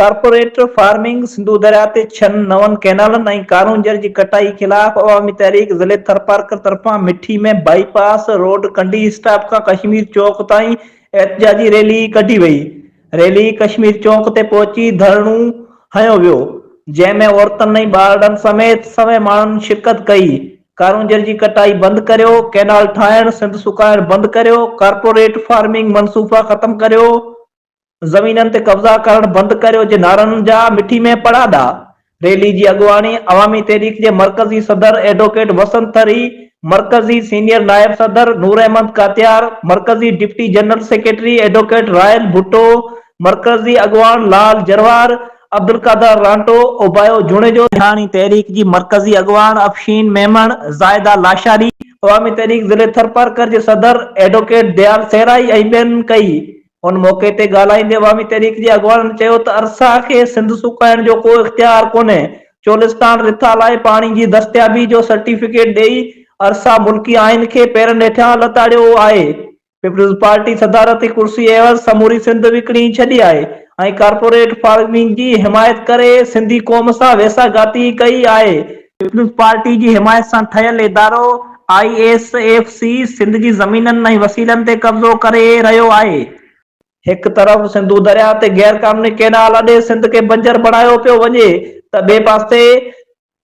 Corporate farming Sindhu दरिया ते छन नवन कैनालन ऐं कारूंजर जी कटाई खिलाफ अवामी तहरीक ज़िले थरपारकर तरफां मिठी में बाईपास रोड कंडी स्टॉप खां कश्मीर चौक ताईं एहतजाजी रैली कढी वई। रैली कश्मीर चौक ते पहुची धरणो हयो वियो, जंहिं में औरतुनि ऐं ॿारनि समेत सवे माण्हुनि शिरकत कई। कारूंजर जी कटाई बंद करियो, कैनाल ठाहिण, सिंध सुकाइण बंद करियो, कॉर्पोरेट फार्मिंग मनसूबा ख़त्म करियो, ज़मीननि ते कब्ज़ा करण बंद करियो जे नारनि जा मिठी में पड़ादा। रैली जी अॻुवाणी अवामी तहरीक जे मरकज़ी सदर एडवोकेट वसंत थरी, मरकज़ी सीनियर नायब सदर नूर अहमद कातियार, मरकज़ी डिप्टी जनरल सेक्रेटरी एडवोकेट रायल भुट्टो, मरकज़ी अॻुवान लाल जरवार, अब्दुल कादर रांटो, ओबायो जुणेजो, इहानी तहरीक जी मरकज़ी अॻुवान अफशीन मेमण, ज़ायदा लाशारी, अवामी तहरीक ज़िले थरपारकर जे सदर एडवोकेट दयाल सहराई ऐं ॿियनि कई। उन मौके ते ॻाल्हाईंदे अवामी तहरीक जे अॻुवाननि चयो त अरसा खे सिंध सुकाइण जो को इख्तियार कोन्हे। चोलिस्तान रिथा लाइ पाणी जी दस्तियाबी जो सर्टिफिकेट ॾेई अरसा मुल्की आइन खे पेरनि हेठां लताड़ियो आहे। पीपल्स पार्टी सदारती कुर्सी एवज़ समूरी सिंध विकिणी छॾी आहे ऐं कॉर्पोरेट फार्मिंग जी हिमायत करे सिंधी क़ौम सां वेसाघाती कई आहे। पीपल्स पार्टी जी हिमायत सां ठहियल इदारो ISFC सिंध जी ज़मीननि ऐं वसीलनि ते कब्ज़ो करे रहियो आहे। एक तरफ़ सिंधु दरिया ते गैर कानूनी कैनाल अॾे सिंध के बंजर बणायो पियो वञे त ॿिए पासे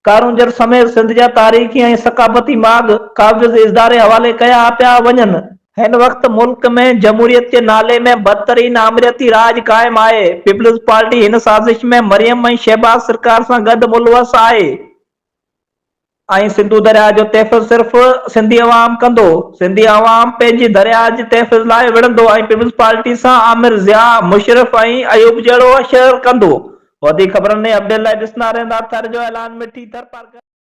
कारूंजर समेत सिंध जा तारीख़ी ऐं सक़ाफ़ती माॻ क़ाबिज़ इदारे हवाले कया पिया वञनि। हिन वक़्तु मुल्क में जमहूरियत जे नाले में बदतरीन आमरीती राज क़ाइमु आहे। पीपल्स पार्टी हिन साज़िश में मरियम ऐं शहबाज सरकार सां गॾु मुलवस आहे ऐं सिंधु दरिया जो तहफ़्फ़ुज़ सिर्फ़ सिंधी अवाम कंदो। सिंधी अवाम पंहिंजी दरिया जे तहफ़्फ़ुज़ लाइ विढ़ंदो ऐं पीपल्स पार्टी सां आमिर ज़िया, मुशर्रफ ऐं अयूब जहिड़ो अशर कंदो। वधीक ख़बरनि में अपडेट लाइ ॾिसंदा रहंदा थर जो ऐलान मिठी थरपारकर।